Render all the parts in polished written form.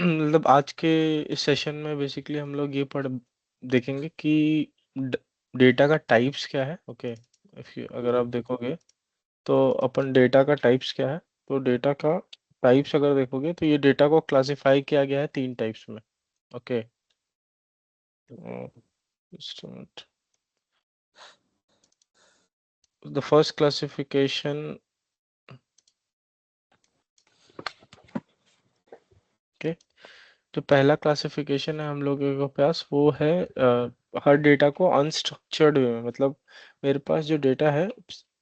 मतलब आज के इस सेशन में बेसिकली हम लोग ये पढ़ देखेंगे कि डेटा का टाइप्स क्या है। ओके, अगर आप देखोगे तो अपन डेटा का टाइप्स क्या है, तो डेटा का टाइप्स अगर देखोगे तो ये डेटा को क्लासिफाई किया गया है 3 टाइप्स में। Okay, the first classification. Okay, जो पहला क्लासिफिकेशन है हम लोगों के पास वो है हर डेटा को अनस्ट्रक्चर्ड वे में, मतलब मेरे पास जो डेटा है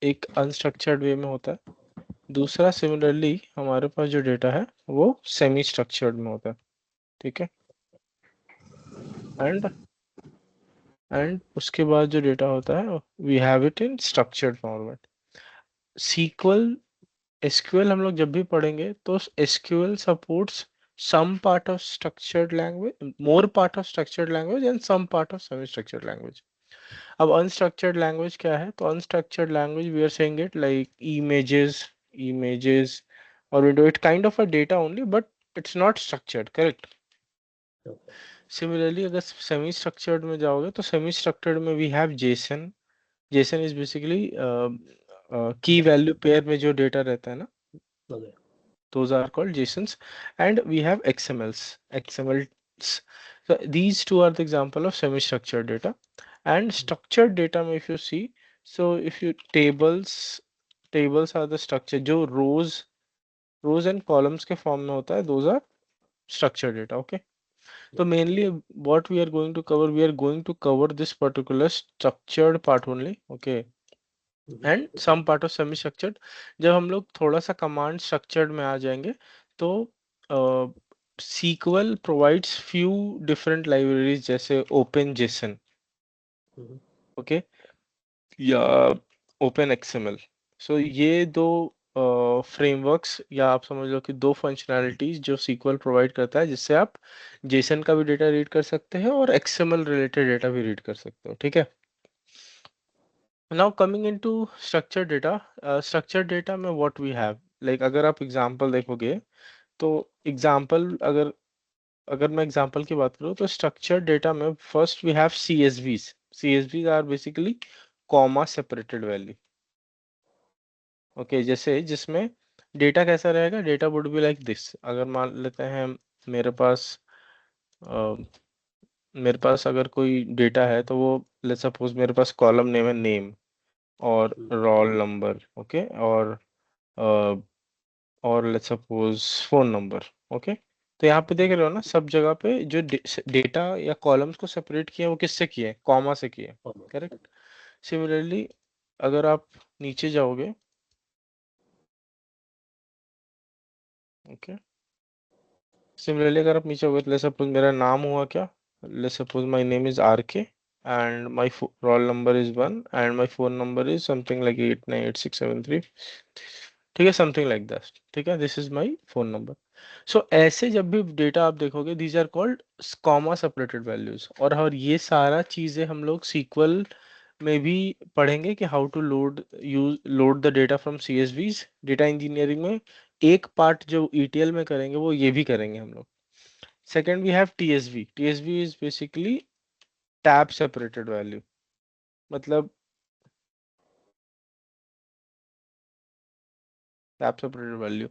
एक अनस्ट्रक्चर्ड वे में होता है। दूसरा सिमिलरली हमारे पास जो डेटा है वो सेमी स्ट्रक्चर्ड में होता है। ठीक है, एंड उसके बाद जो डेटा होता है we have it in structured format. SQL SQL हम लोग जब भी पढ़ेंगे तो SQL supports some part of structured language, more part of structured language and some part of semi structured language. अब unstructured language क्या है, तो unstructured language we are saying it like images or window, it kind of a data only but it's not structured, correct? Similarly अगर semi structured में जाओगे तो semi structured में we have JSON is basically key value pair में जो data रहता है ना, those are called JSONs, and we have XMLs. So these two are the example of semi-structured data. And structured data में if you see, so if you tables are the structure जो rows and columns के form में होता है, those are structured data. Okay, so mainly what we are going to cover, we are going to cover this particular structured part only. Okay, and some part of semi structured. जब हम लोग थोड़ा सा command structured में आ जाएंगे तो SQL provides few different libraries जैसे ओपन जेसन, ओके, या ओपन एक्सएमएल। सो ये दो फ्रेमवर्क्स या आप समझ लो कि दो फंक्शनैलिटीज जो सीक्वल प्रोवाइड करता है जिससे आप जेसन का भी डेटा रीड कर सकते हैं और एक्सएमएल रिलेटेड डेटा भी रीड कर सकते हो। ठीक है, now coming into structured data, structured data में what we have, like अगर आप एग्जांपल देखोगे तो एग्जांपल अगर अगर मैं एग्जांपल की बात करूँ तो स्ट्रक्चर्ड डेटा में first we have CSVs। CSVs are basically comma separated value. Okay, जैसे जिसमें डेटा कैसा रहेगा, data would be like this. अगर मान लेते हैं मेरे पास अ, मेरे पास अगर कोई डेटा है तो वो लेट्स सपोज मेरे पास कॉलम नेम है नेम और रोल नंबर, ओके, अ, और let's suppose phone number. Okay, तो यहाँ पे देख रहे हो ना सब जगह पे जो डेटा या कॉलम्स को सेपरेट किया है वो किससे किए, कॉमा से किए, करेक्ट? सिमिलरली अगर आप नीचे जाओगे, ओके, सिमिलरली अगर आप नीचे जाओगे तो लेट्स सपोज मेरा नाम हुआ क्या, let's suppose my name is RK and my roll number is 1 and my phone number is something like 898673। ठीक है, समथिंग लाइक दैट। ठीक है, this is my phone number. So ऐसे जब भी डेटा आप देखोगे these are called comma separated values. और ये सारा चीजें हम लोग सीक्वल में भी पढ़ेंगे कि how to load the data from CSVs। Data engineering में एक पार्ट जो ETL में करेंगे वो ये भी करेंगे हम लोग। Second we have TSV। TSV is basically tab separated value, मतलब टैब सेपरेटेड वैल्यू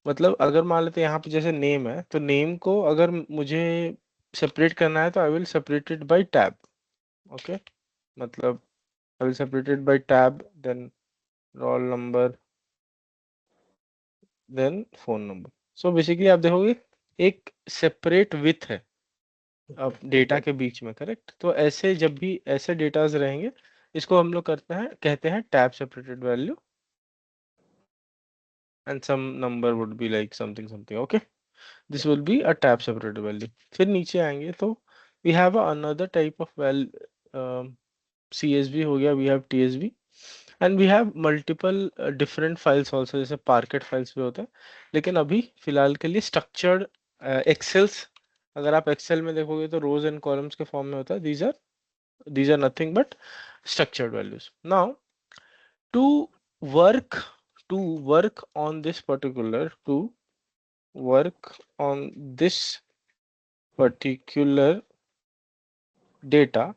मतलब अगर मान लेते हैं यहाँ पे जैसे नेम है तो नेम को अगर मुझे सेपरेट करना है तो I will separate it by tab. Okay, मतलब I will separate it by tab, then roll number, then phone number. So basically आप देखोगे एक सेपरेट विथ है अब डेटा के बीच में, करेक्ट? तो ऐसे जब भी ऐसे डेटाज रहेंगे इसको हम लोग करते हैं कहते हैं tab separated value, and some number would be like something something. Okay, this will be a tab separated value. फिर नीचे आएंगे तो we have another type of CSV हो गया, we have TSV and we have multiple different files also, जैसे parquet files भी होते हैं। लेकिन अभी फिलहाल के लिए स्ट्रक्चर्ड एक्सेल्स, अगर आप एक्सेल में देखोगे तो रोज एंड कॉलम्स के फॉर्म में होता है। these are nothing but structured values. Now to work to work on this particular, to work on this particular data,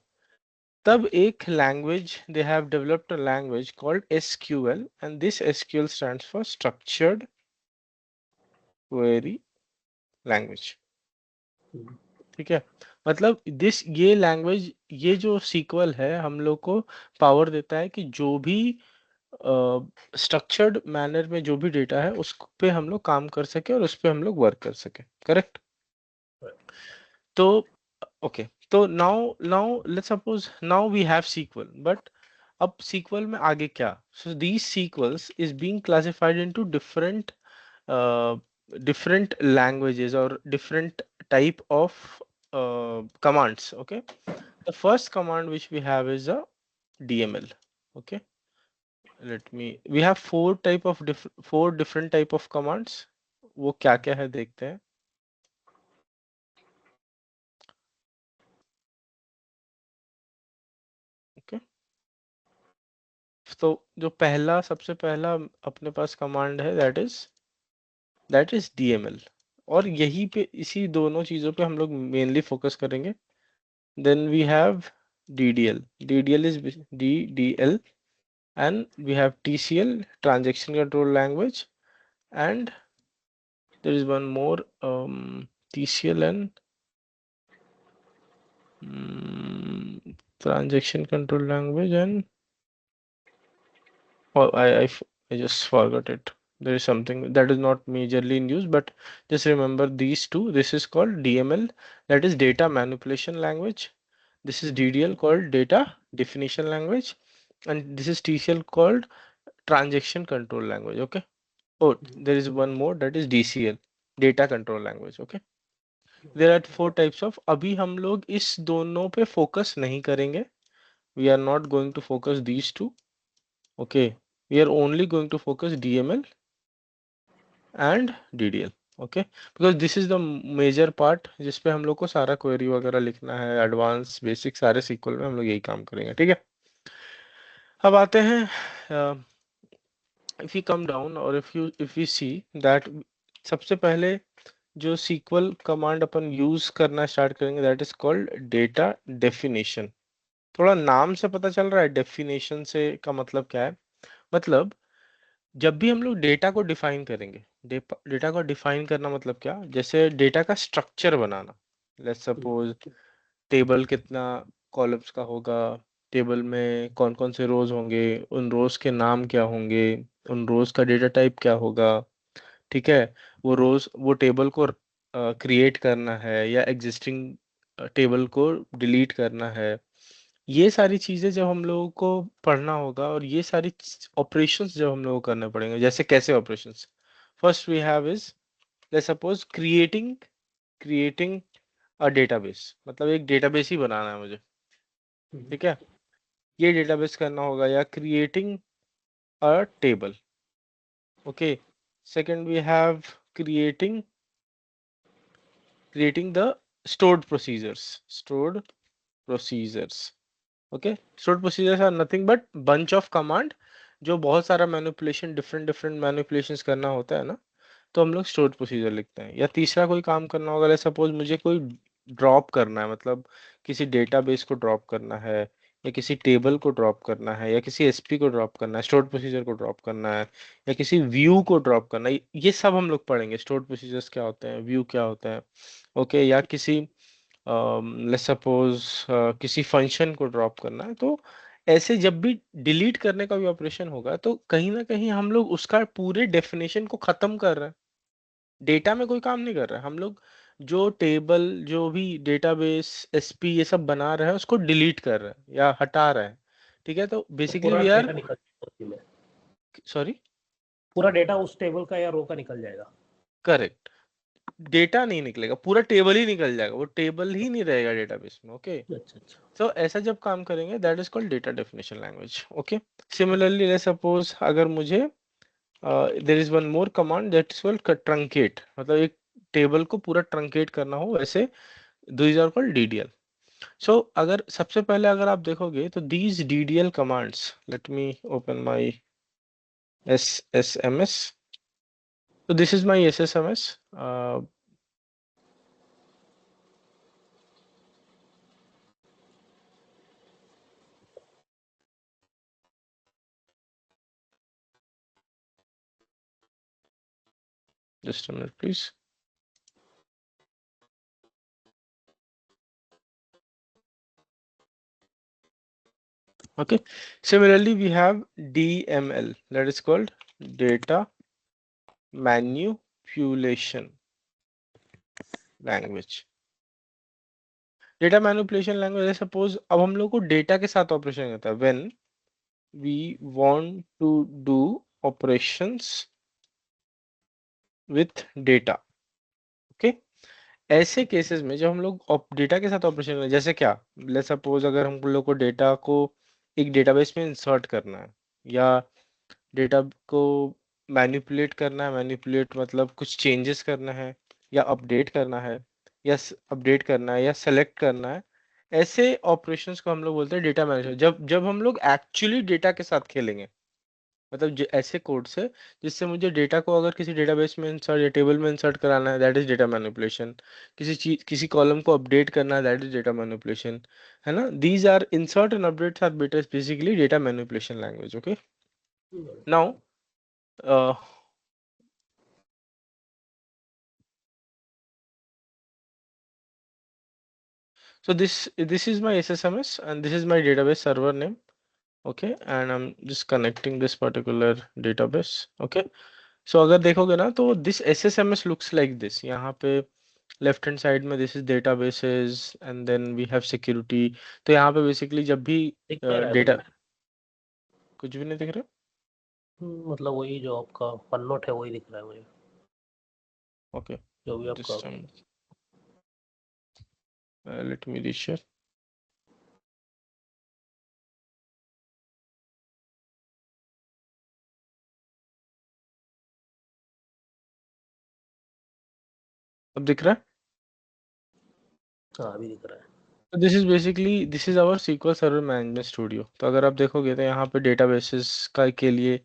तब एक language, they have developed a language called SQL, and this SQL stands for Structured Query Language. ठीक है, मतलब ये language, ये जो sequel है हम लोग को पावर देता है कि जो भी स्ट्रक्चर्ड मैनर में जो भी डेटा है उस पे हम लोग काम कर सके और उस पे हम लोग वर्क कर सके, करेक्ट? तो ओके, तो now let's suppose now we have SQL, but अब सीक्वल में आगे क्या? So these SQLs is being classified into different different languages or different type of commands. Okay, the first command which we have is a DML. Okay, we have four different type of commands. वो क्या क्या है देखते हैं. Okay, तो जो सबसे पहला अपने पास कमांड है that is DML, और यही पे इसी दोनों चीजों पे हम लोग मेनली फोकस करेंगे. Then we have DDL. DDL is DDL, and we have TCL, transaction control language, and there is one more TCL and transaction control language, and oh, I just forgot it. There is something that is not majorly in use, but just remember these two. This is called DML, that is data manipulation language. This is DDL called data definition language, and this is TCL called transaction control language. Okay. Oh, there is one more, that is DCL, data control language. Okay. There are four types of. अभी हम लोग इस दोनों पे focus नहीं करेंगे. We are not going to focus these two. Okay. We are only going to focus DML and DDL. Okay, because this is the major part जिस पे हम लोग को सारा क्वेरी वगैरह लिखना है, एडवांस बेसिक सारे सीक्वल में हम लोग यही काम करेंगे. ठीक है, अब आते हैं if you come down or if we see that सबसे पहले जो सीक्वल कमांड अपन यूज करना स्टार्ट करेंगे that is called data definition. थोड़ा नाम से पता चल रहा है डेफिनेशन से का मतलब क्या है. मतलब जब भी हम लोग डेटा को डिफाइन करेंगे, डेटा को डिफाइन करना मतलब क्या, जैसे डेटा का structure banana. Let's suppose table कितना कॉलम्स का होगा, टेबल में कौन कौन से रोज होंगे, उन रोज के नाम क्या होंगे, उन रोज का डेटा टाइप क्या होगा. ठीक है, वो टेबल को क्रिएट करना है या एग्जिस्टिंग टेबल को डिलीट करना है. ये सारी चीजें जब हम लोगों को पढ़ना होगा और ये सारी ऑपरेशंस जब हम लोगों को करने पड़ेंगे, जैसे कैसे operations. First we have is let's suppose creating a database, मतलब एक डेटाबेस ही बनाना है मुझे. ठीक है, ये डेटाबेस करना होगा, या creating a table. Okay, second we have creating the stored procedures. Okay, stored procedures are nothing but bunch of command जो बहुत सारा मैनिपुलेशन डिफरेंट मैनिपुलेशंस करना होता है ना, तो हम लोग स्टोर्ड प्रोसीजर लिखते हैं. या तीसरा कोई काम करना होगा, जैसे सपोज मुझे कोई ड्रॉप करना है, मतलब किसी डेटाबेस को ड्रॉप करना है, या किसी टेबल को ड्रॉप करना है, या किसी एसपी को ड्रॉप करना है, स्टोर्ड प्रोसीजर को ड्रॉप करना है, या किसी व्यू को ड्रॉप करना है. ये सब हम लोग पढ़ेंगे, स्टोर्ड प्रोसीजर्स क्या होते हैं, व्यू क्या होता है. ओके, या किसी लेट्स सपोज किसी फंक्शन को ड्रॉप करना है. तो ऐसे जब भी डिलीट करने का भी ऑपरेशन होगा तो कहीं ना कहीं हम लोग उसका पूरे डेफिनेशन को खत्म कर रहे हैं. डेटा में कोई काम नहीं कर रहा है हम लोग. जो टेबल, जो भी डेटाबेस, एसपी ये सब बना रहे हैं उसको डिलीट कर रहे हैं या हटा रहे हैं. ठीक है, तो बेसिकली वी आर सॉरी, पूरा डेटा उस टेबल का या रो का निकल जाएगा. करेक्ट, डेटा नहीं निकलेगा, पूरा टेबल ही निकल जाएगा, वो टेबल ही नहीं रहेगा डेटाबेस में. ओके, अच्छा. तो ऐसा जब काम करेंगे that is called data definition language. Okay, similarly let's suppose अगर मुझे there is one more command that is called truncate, मतलब एक टेबल को पूरा ट्रंकेट करना हो, वैसे these are called DDL. So अगर सबसे पहले अगर आप देखोगे तो these DDL commands, let me open my SSMS. So this is my SSMS. Just a minute, please. Okay. Similarly, we have DML, that is called data manipulation language. Data manipulation language है, suppose अब हम लोग को data के साथ operation करता है when we want to do operations with data. Okay, ऐसे केसेस में जब हम लोग डेटा के साथ ऑपरेशन करें, जैसे क्या, लेट्स सपोज अगर हम लोग को डेटा को एक डेटाबेस में इंसर्ट करना है, या डेटा को मैनिपुलेट करना है, मैनिपुलेट मतलब कुछ चेंजेस करना है, या अपडेट करना है, या अपडेट करना है, या सेलेक्ट करना है, ऐसे ऑपरेशंस को हम लोग बोलते हैं डेटा मैनेजमेंट। जब जब हम लोग एक्चुअली डेटा के साथ खेलेंगे, मतलब ऐसे कोड से जिससे मुझे डेटा को अगर किसी डेटाबेस में इंसर्ट या टेबल में इंसर्ट कराना है, दैट इज डेटा मैनिपुलेशन। किसी चीज किसी कॉलम को अपडेट करना है, दैट इज डेटा मैनिपुलेशन, है ना। These are insert and updates are basically data manipulation language. Okay, now so this is my SSMS and this is my database server name. Okay, and I'm just connecting this particular database. Okay, so अगर देखोगे ना तो this SSMS looks like this. यहाँ पे left hand side में this is databases and then we have security. तो यहाँ पे बेसिकली जब भी दिख नहीं रहा है डेटा, मुझे। कुछ भी नहीं दिख रहा। मतलब वही जो आपका वन नोट है वही दिख रहा है मुझे, ओके, जो भी आपका। Just let me reshare. अब दिख रहा है। हाँ अभी दिख रहा है। This is our SQL server management studio. तो अगर आप देखोगे तो यहाँ पे डेटाबेसेस का के लिए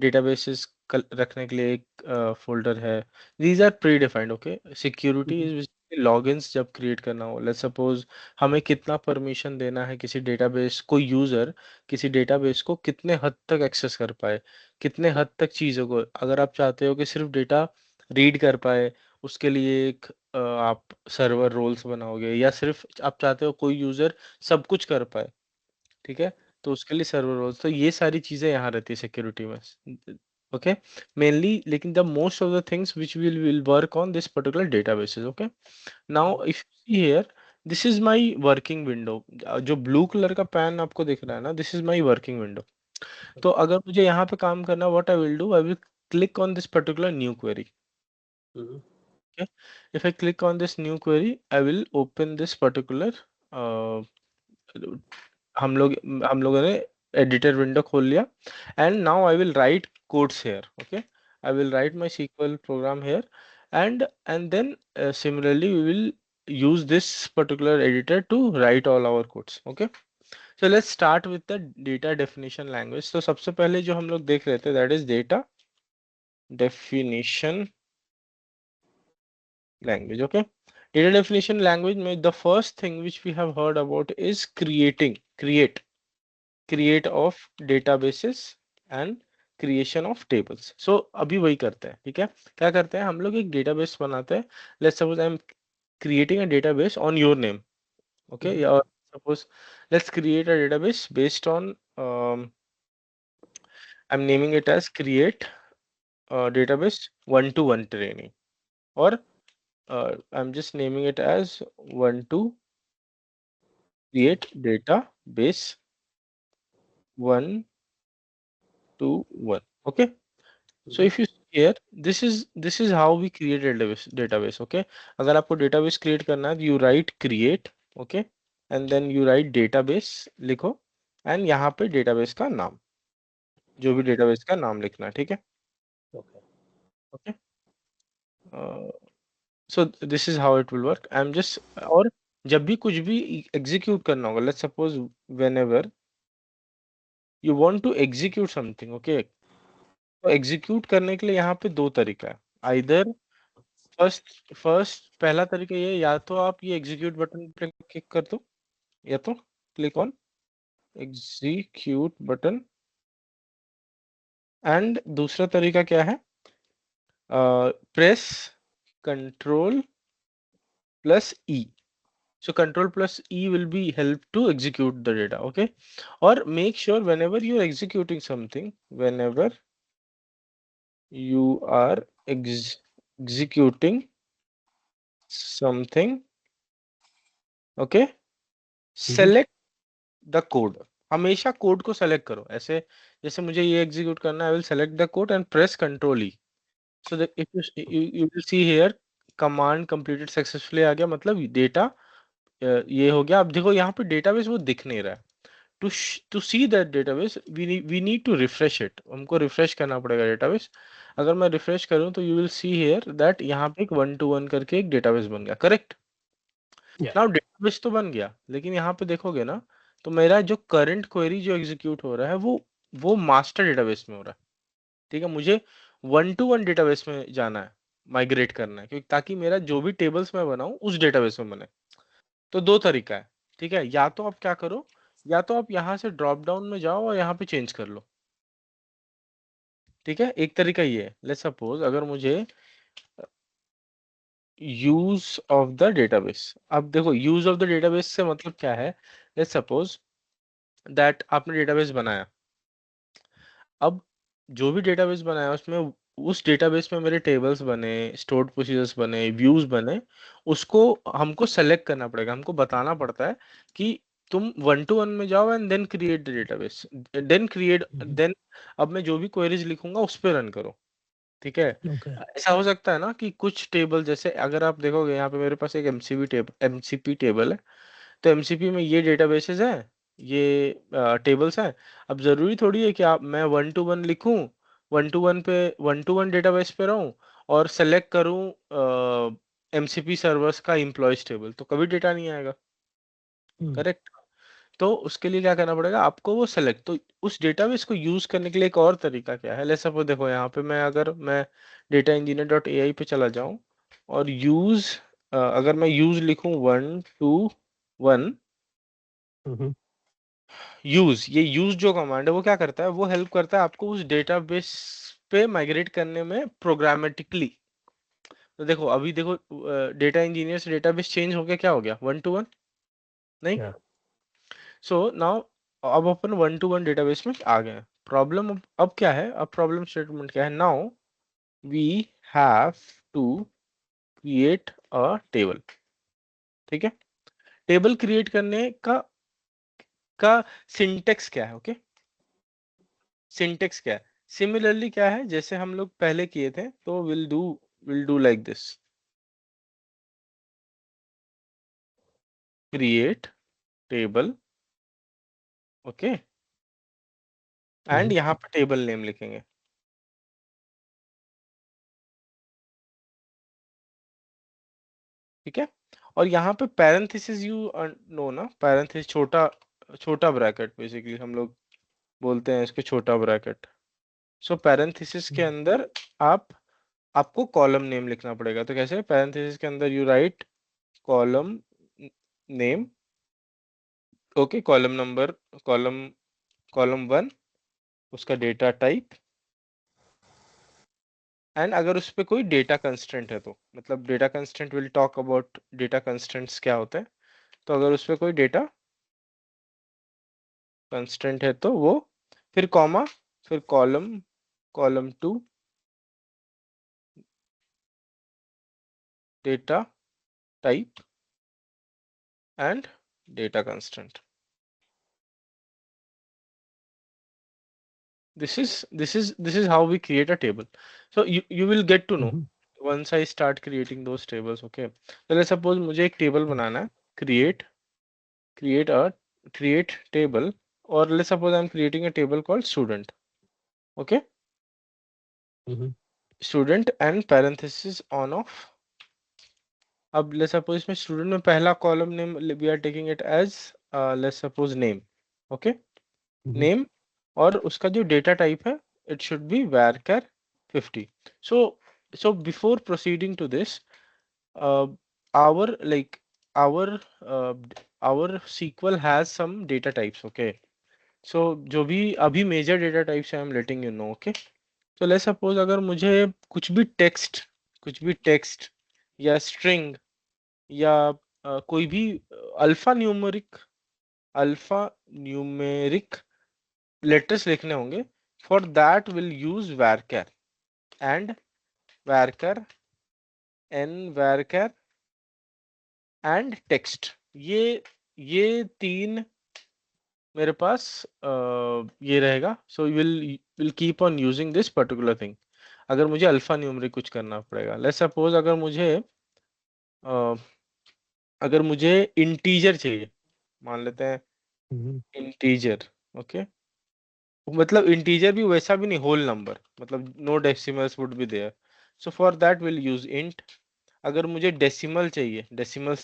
डेटाबेसेस रखने के लिए एक फोल्डर है। These are predefined. Okay, security is logins जब क्रिएट करना हो, लेट्स सपोज हमें कितना परमिशन देना है किसी डेटाबेस को, यूजर किसी डेटाबेस को कितने हद तक एक्सेस कर पाए, कितने हद तक चीज़ों को, अगर आप चाहते हो कि सिर्फ डेटा रीड कर पाए, उसके लिए एक आप सर्वर रोल्स बनाओगे, या सिर्फ आप चाहते हो कोई यूजर सब कुछ कर पाए, ठीक है, तो उसके लिए सर्वर रोल्स। तो ये सारी चीजें यहाँ रहती है सिक्योरिटी में। ओके, मेनली, लेकिन the most of the things which will work on this particular databases. Okay, now if you see here, this is my working window. जो ब्लू कलर का पैन आपको दिख रहा है ना, this is my working window. तो अगर मुझे यहाँ पे काम करना, what I will do, I will click on this particular new query. Okay, if I click on this new query, I will open this particular uh, हम लोग हम लोगों ने एडिटर विंडो खोल लिया, and now I will write codes here. Okay, I will write my SQL program here, and then similarly we will use this particular editor to write all our codes. Okay, so let's start with the data definition language. तो सबसे पहले जो हम लोग देख रहे थे, that is data definition language. Okay, data definition language में the first thing which we have heard about is create of databases and creation of tables. So अभी वही करते हैं, ठीक है। क्या करते हैं, हम लोग एक डेटाबेस बनाते हैं। Let's suppose I'm creating a database on your name. Okay, या suppose let's create a database based on I'm naming it as create database 1-to-1 training, or I'm just naming it as 1 to create database 1-to-1. Okay, so if you see here, this is how we create a database. Okay, अगर आपको database create करना है, you write create, okay, and then you write database लिखो, and यहाँ पे database का नाम, जो भी database का नाम लिखना है, ठीक है। Okay, so this is how it will work. I'm just, और जब भी कुछ भी execute करना होगा, let's suppose whenever you want to execute something, okay, तो एग्जीक्यूट करने के लिए यहाँ पे दो तरीका है। आइदर फर्स्ट पहला तरीका ये, या तो आप ये एग्जीक्यूट बटन पे क्लिक कर दो, या तो click on execute button, and दूसरा तरीका क्या है, press control plus E. So control plus E will be help to execute the data, okay? Or make sure whenever you are executing something, whenever you are executing something, okay, select the code. हमेशा code को select करो, ऐसे जैसे मुझे ये execute करना है, I will select the code and press control E. So if you will see here command completed successfully आ गया, मतलब डेटा ये हो गया. अब देखो यहाँ पे डेटाबेस वो दिख नहीं रहा है. to see that database we need to refresh it. हमको रिफ्रेश करना पड़ेगा डेटाबेस. अगर मैं रिफ्रेश करूं तो you will see here that यहाँ पे एक 1-to-1 करके एक डेटाबेस बन गया. करेक्ट. नाउ डेटाबेस तो बन गया, लेकिन यहाँ पे देखोगे ना, तो मेरा जो करंट क्वेरी जो एग्जीक्यूट हो रहा है वो मास्टर डेटाबेस में हो रहा है. ठीक है, मुझे 1-to-1 डेटाबेस में जाना है, माइग्रेट करना है, क्योंकि ताकि मेरा जो भी टेबल्स मैं बनाऊं उस डेटाबेस में बने. तो दो तरीका है. ठीक है, या तो आप क्या करो, या तो आप यहाँ से ड्रॉप डाउन में जाओ और यहाँ पे चेंज कर लो. ठीक है, एक तरीका ये है. लेट्स सपोज अगर मुझे यूज ऑफ द डेटाबेस, अब देखो यूज ऑफ द डेटाबेस से मतलब क्या है. लेट्स सपोज दैट आपने डेटाबेस बनाया. अब जो भी डेटाबेस बनाया उसमें, उस डेटाबेस में मेरे टेबल्स बने, स्टोर्ड प्रोसीजर्स बने, व्यूज बने, उसको हमको सेलेक्ट करना पड़ेगा. हमको बताना पड़ता है कि तुम 1-to-1 में जाओ and then create the database, then अब मैं जो भी क्वेरीज लिखूंगा उस पर रन करो. ठीक है. ऐसा हो सकता है ना कि कुछ टेबल, जैसे अगर आप देखोगे यहाँ पे मेरे पास एक एमसीपी टेबल है. तो एमसीपी में ये डेटाबेसेस हैं, ये टेबल्स हैं. अब जरूरी थोड़ी है कि आप मैं 1-to-1 लिखूं, 1-to-1 डेटाबेस पे रहूं और सेलेक्ट करूं एमसीपी सर्वर्स का एम्प्लॉयज टेबल, तो कभी डेटा नहीं आएगा. करेक्ट. तो उसके लिए क्या करना पड़ेगा आपको, वो सेलेक्ट. तो उस डेटाबेस को यूज करने के लिए एक और तरीका क्या है. लेट्स सपोज देखो यहाँ पे मैं, अगर मैं डेटा इंजीनियर डॉट ए आई पे चला जाऊं और यूज, अगर मैं यूज लिखूं 1-to-1 यूज, ये यूज जो कमांड है वो क्या करता है, वो हेल्प करता है आपको उस डेटाबेस पे माइग्रेट करने में प्रोग्रामेटिकली. तो देखो अभी देखो, डेटा इंजीनियर से डेटाबेस चेंज हो गया, क्या हो गया, 1-to-1 नहीं. सो नाउ अब अपन 1-to-1 डेटाबेस में आ गए. प्रॉब्लम अब क्या है, अब प्रॉब्लम स्टेटमेंट क्या है. Now we have to create a table. ठीक है, टेबल क्रिएट करने का सिंटेक्स क्या है. ओके, सिंटेक्स क्या है. सिमिलरली क्या है, जैसे हम लोग पहले किए थे, तो will do like this, create table. Okay, and यहाँ पे टेबल नेम लिखेंगे. ठीक है, और यहाँ पे पैरेंथेसिस, यू नो ना, पैरेंथेसिस छोटा छोटा ब्रैकेट, बेसिकली हम लोग बोलते हैं इसको छोटा ब्रैकेट. सो पैरेंथेसिस के अंदर आपको कॉलम नेम लिखना पड़ेगा. तो कैसे, पैरेंथेसिस के अंदर you right column name. Okay, column number, column column 1, उसका डेटा टाइप, एंड अगर उस पर कोई डेटा कंस्ट्रेंट है तो, मतलब data constraint will talk about data constraints क्या होते हैं. तो अगर उस पर कोई डेटा कंस्ट्रेंट है तो वो, फिर कॉमा, फिर column 2 data type and data constraint. This is how we create a table. So you will get to know once I start creating those tables. Okay, so let's suppose मुझे एक table बनाना है. create create a create table, or let's suppose I'm creating a table called student. Okay, student and parenthesis on off. अब let's suppose इसमें student में पहला column name we are taking it as let's suppose name. Okay, name, और उसका जो data type है, it should be varchar 50. So so before proceeding to this, our like our uh, our SQL has some data types. Okay, so जो भी अभी major data types है, I am letting you know. Okay, तो let's suppose अगर मुझे कुछ भी text या स्ट्रिंग या कोई भी अल्फा न्यूमेरिक लेटर्स लिखने होंगे, for that will use varchar and varchar varchar and text. ये तीन मेरे पास ये रहेगा. So will keep on using this particular thing अगर मुझे अल्फा न्यूमरिक कुछ करना पड़ेगा. लेट्स सपोज अगर मुझे इंटीजर चाहिए, मान लेते हैं इंटीजर. ओके, मतलब इंटीजर भी वैसा भी नहीं, होल नंबर, मतलब no decimals would be there. So for that will use int. अगर मुझे डेसिमल्स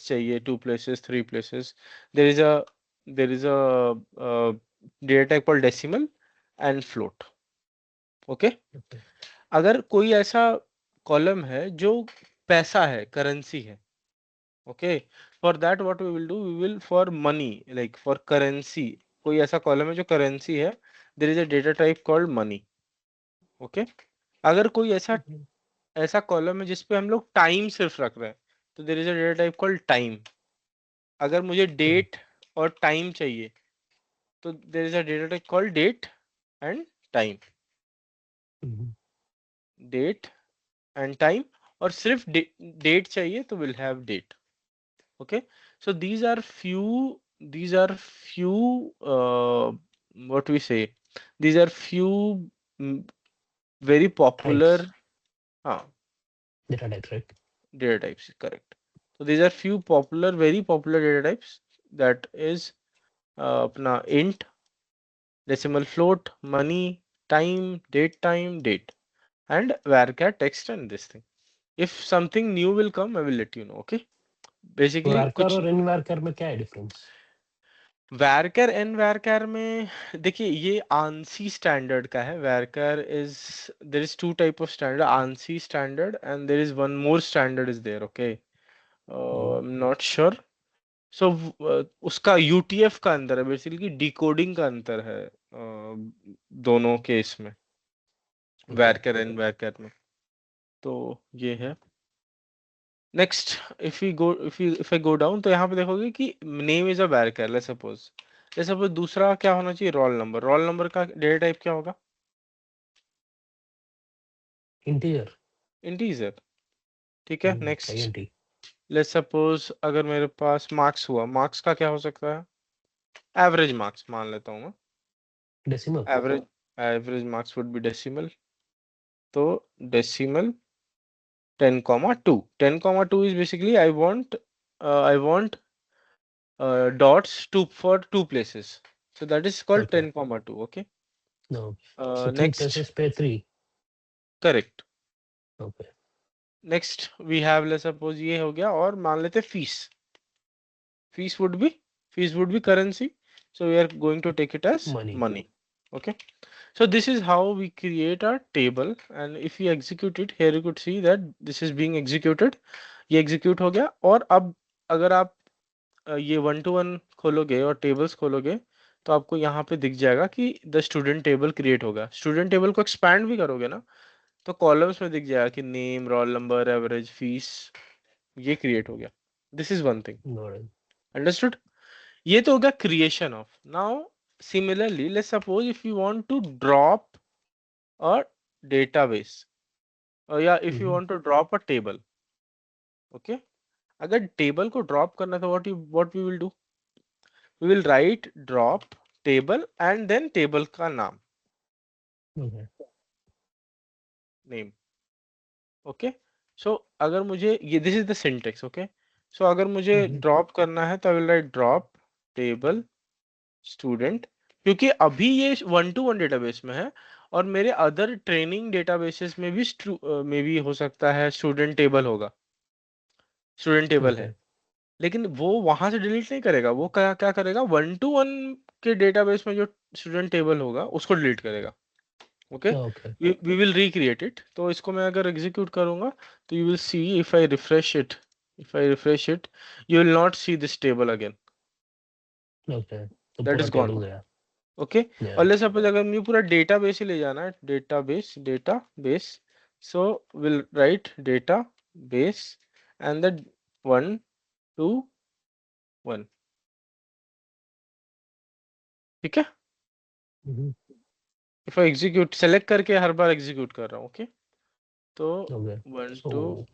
चाहिए 2 places 3 places, there is a there is a data type called decimal and float. Okay, अगर कोई ऐसा कॉलम है जो पैसा है, करेंसी है. Okay, for that what we will do, we will for money, like for currency, कोई ऐसा कॉलम है जो करेंसी है, there is a data type called money. Okay, अगर कोई ऐसा ऐसा कॉलम है जिसपे हम लोग टाइम सिर्फ रख रहे हैं, तो there is a data type called time. अगर मुझे डेट और टाइम चाहिए, तो there is a data type called date and time. Date and time, और सिर्फ डेट चाहिए तो will have date. Okay, so these are few what we say, these are few mm, very popular Types, हाँ data types, right? data types, correct. So these are few very popular data types, that is अपना int, decimal float, money, time, date, and varchar text and this thing. If something new will come, I will let you know. Okay, तो basically varchar कुछ और nvarchar में क्या है difference? वैरकर N वैरकर में देखिए, ये आंसी स्टैंडर्ड का है. वैरकर is, there is two type of standard, ANSI standard and there is one more standard is there. Okay, not sure. So उसका यूटीएफ का अंतर है, बेसिकली डिकोडिंग का अंतर है दोनों केस में, वैरकर एन वैरकर में. तो ये है. Next, if I go down, तो यहाँ पे देखोगे कि name is a varchar. Let's suppose दूसरा क्या होना चाहिए, रोल नंबर का डेटा टाइप क्या होगा, इंटीजर. इंटीजर. ठीक है, नेक्स्ट. int. लेट्स सपोज अगर मेरे पास मार्क्स हुआ, मार्क्स का क्या हो सकता है, एवरेज मार्क्स मान लेता हूँ मैं. Decimal. Average average marks would be decimal. तो decimal 10,2. 10,2 is basically I want dots for 2 places. So that is called Okay. 10,2. Okay. No. So 3 Next, places पे 3. correct. Okay. Next we have, let's suppose ये हो गया, और मान लेते fees. Fees would be currency. So we are going to take it as Money. money. Okay. So this is how we create our table, and if we execute it, here you could see that this is being executed. ये execute हो गया. और अब अगर आप ये 1 to 1 खोलोगे और टेबल्स खोलोगे, तो आपको यहाँ पे दिख जाएगा कि द स्टूडेंट टेबल क्रिएट होगा. स्टूडेंट टेबल को एक्सपैंड भी करोगे ना, तो कॉलम्स में दिख जाएगा कि name, roll number, average, fees, ये क्रिएट हो गया. This is one thing. Got it. Understood. ये तो हो गया creation of. Now similarly, let's suppose if you want to drop a database, या if you want to drop a table. Okay, अगर table को ड्रॉप करना, तो what we will do, we will write drop table and then table का नाम, Okay. name. Okay, so अगर मुझे ये, this is the syntax. Okay, so अगर मुझे drop करना है, तो I will write drop table student, क्योंकि अभी ये 1 to 1 डेटाबेस में है, और मेरे अदर ट्रेनिंग डेटाबेसेस में भी हो सकता है स्टूडेंट टेबल होगा, स्टूडेंट टेबल है. Okay. लेकिन वो वहां से डिलीट नहीं करेगा. वो क्या क्या करेगा, 1 to 1 के डेटाबेस में जो स्टूडेंट टेबल होगा उसको डिलीट करेगा. Okay, okay we will recreate it. तो इसको मैं अगर एग्जीक्यूट करूंगा तो you will see, if I refresh it, you will not see this table again, okay, तो दैट पूरा इज गॉन। टेबल गया। ओके, या और लेट्स सपोज अगर मुझे पूरा डेटाबेस ही ले जाना है, database, so will write database and the 1 2 1, ठीक है। इफ आई एग्जीक्यूट, सेलेक्ट करके हर बार एग्जीक्यूट कर रहा हूँ, ओके। तो ओके 1 सो 2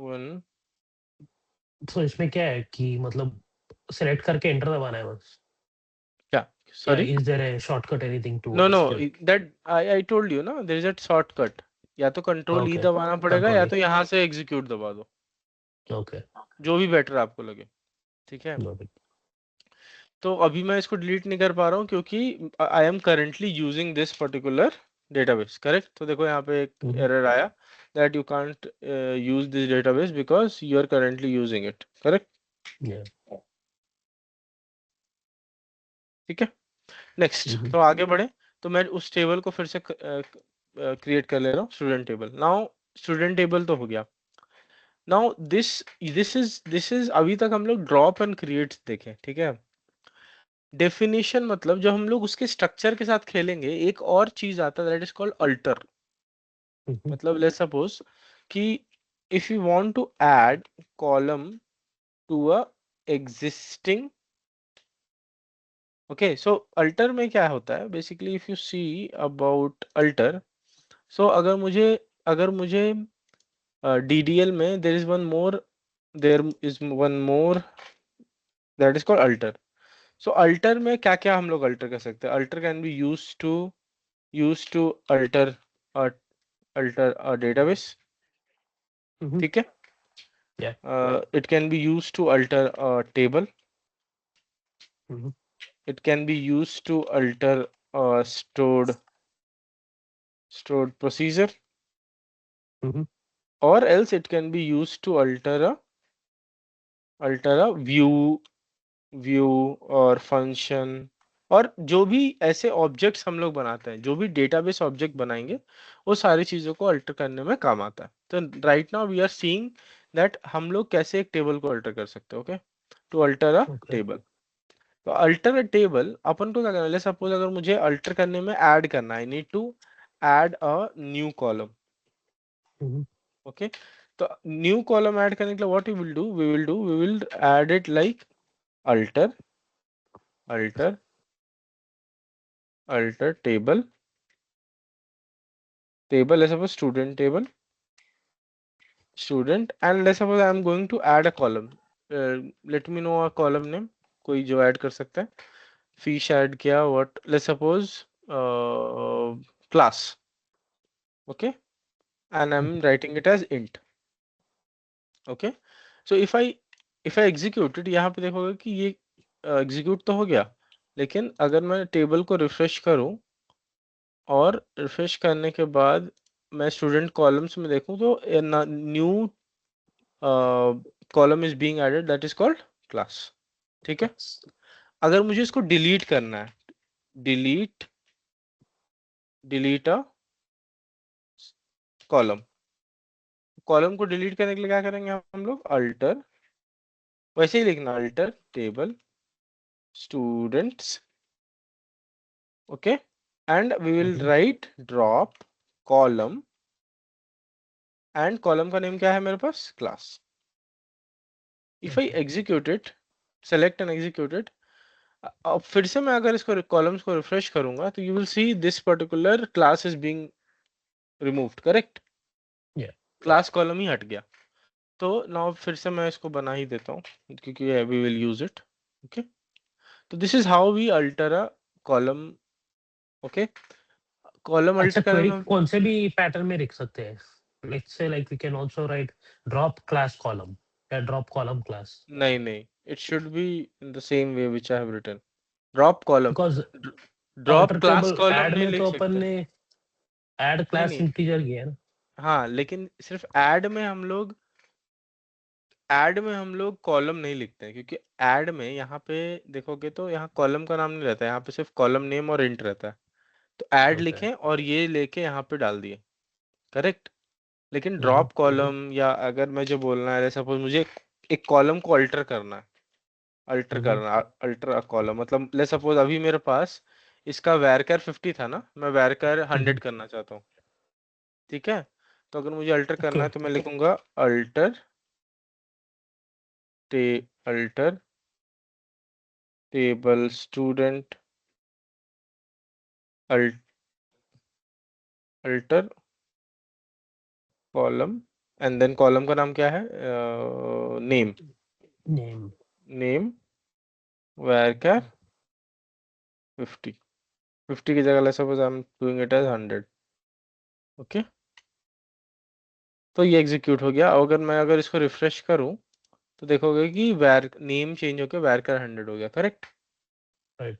1, तो इसमें क्या है कि मतलब सेलेक्ट करके एंटर दबाना है बस, क्या, या sorry? Is there a shortcut anything to know no, execute? That I told you ना, देयर इज अ शॉर्टकट। या तो कंट्रोल ई ओके, दबाना पड़ेगा, कंट्रोल या ई। तो यहाँ से एग्जीक्यूट दबा दो, ओके, जो भी बेटर आपको लगे, ठीक है। Got it. तो अभी मैं इसको डिलीट नहीं कर पा रहा हूँ क्योंकि I am currently using this particular database, correct. तो देखो यहाँ पे एक एरर आया, that you can't use this database because you are currently using it, correct. या ठीक है, नेक्स्ट, तो आगे बढ़े। तो मैं उस टेबल को फिर से क्रिएट कर ले रहा हूँ, student table. Now student table तो हो गया। नाउ दिस इज अभी तक हम लोग ड्रॉप एंड क्रिएट देखे, ठीक है। डेफिनेशन मतलब जब हम लोग उसके स्ट्रक्चर के साथ खेलेंगे, एक और चीज आता है, दैट इज कॉल्ड अल्टर। मतलब लेट्स सपोज कि if you want to add column to a existing, okay, so alter में क्या होता है basically, if you see about alter, so अगर मुझे DDL में there is one more, that is called alter. So alter में क्या क्या हम लोग अल्टर कर सकते हैं? Alter can be use to alter a database, ठीक है। या It can be used to alter a table. It can be used to alter a stored procedure, or else it can be used to alter a view और function, और जो भी ऐसे objects हम लोग बनाते हैं, जो भी डेटाबेस ऑब्जेक्ट बनाएंगे, वो सारी चीजों को अल्टर करने में काम आता है। तो right now we are seeing that हम लोग कैसे एक टेबल को अल्टर कर सकते हैं, okay, to alter a okay table. तो अल्टर अ टेबल अपन को क्या करना है, सपोज अगर मुझे अल्टर करने में ऐड करना है, I need to add a new column, okay. तो न्यू कॉलम ऐड करने के लिए what we will add it like alter alter alter table है, suppose student and let's suppose I am going to add a column, let me know a column name, कोई जो ऐड कर सकता है। फिश ऐड किया, what, let's suppose class, okay, and I am writing it as int, okay. So if I executed, यहाँ पे देखोगे कि ये एग्जीक्यूट तो हो गया, लेकिन अगर मैं टेबल को रिफ्रेश करूं, और रिफ्रेश करने के बाद मैं स्टूडेंट कॉलम्स में देखूं, तो new column is being added, that is called class, ठीक है। अगर मुझे इसको डिलीट करना है, delete delete a column, column को डिलीट करने के लिए क्या करेंगे हम लोग, अल्टर, वैसे ही लिखना, alter table students, okay, and we will write drop column, and column का नेम क्या है मेरे पास, class. If I execute it, select and execute it, अब फिर से मैं अगर इसको कॉलम्स को रिफ्रेश करूंगा, तो you will see this particular class is being removed, correct. या क्लास कॉलम ही हट गया। तो नाउ फिर से मैं इसको बना ही देता हूँ, क्योंकि we will use it, okay. तो this is how we alter a column, okay. Column अच्छा, अल्टर करने क्वेरी में कौन से भी पैटर्न में लिख सकते हैं? Let's say like we can also write drop class column या ड्रॉप कॉलम क्लास, नहीं नहीं, it should be in the same way which I have written, drop column, because drop alter class table column add नहीं में लिख तो अपन सकते। ने add नहीं क्लास नहीं, इंटीजर किया है ना। हाँ, लेकिन सिर्फ ऐड में हम लोग कॉलम नहीं लिखते हैं, क्योंकि ऐड में यहाँ पे देखोगे तो यहाँ कॉलम का नाम नहीं रहता है, यहाँ पे सिर्फ कॉलम नेम और इंट रहता है। तो ऐड Okay. लिखें और ये लेके यहाँ पे डाल दिए, करेक्ट। लेकिन ड्रॉप कॉलम या अगर मुझे बोलना है सपोज मुझे एक कॉलम को अल्टर करना है, अल्टर कॉलम मतलब ले सपोज अभी मेरे पास इसका वैरकर 50 था ना, मैं वैरकर 100 करना चाहता हूँ, ठीक है। तो अगर मुझे अल्टर करना है तो मैं लिखूंगा alter alter table student alter column and then column का नाम क्या है, नेम नेम वैरकर 50 की जगह ले suppose I am doing it as 100, okay. तो ये एग्जीक्यूट हो गया। अगर इसको रिफ्रेश करूं तो देखोगे कि वैर नेम चेंज होकर वैरकर 100 हो गया, करेक्ट। Right.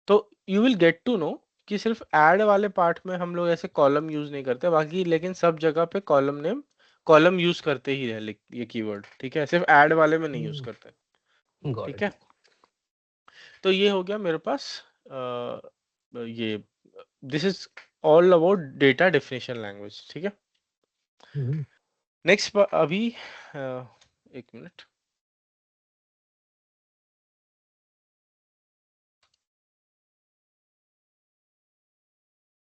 तो you will get to know कि सिर्फ ऐड वाले पार्ट में हम लोग ऐसे कॉलम यूज नहीं करते, बाकी लेकिन सब जगह पे कॉलम यूज करते ही है ये कीवर्ड, ठीक है, सिर्फ ऐड वाले में नहीं यूज करते, Got ठीक it. है। तो ये हो गया मेरे पास ये this is all about data definition language, ठीक है। Mhm. नेक्स्ट अभी एक मिनट,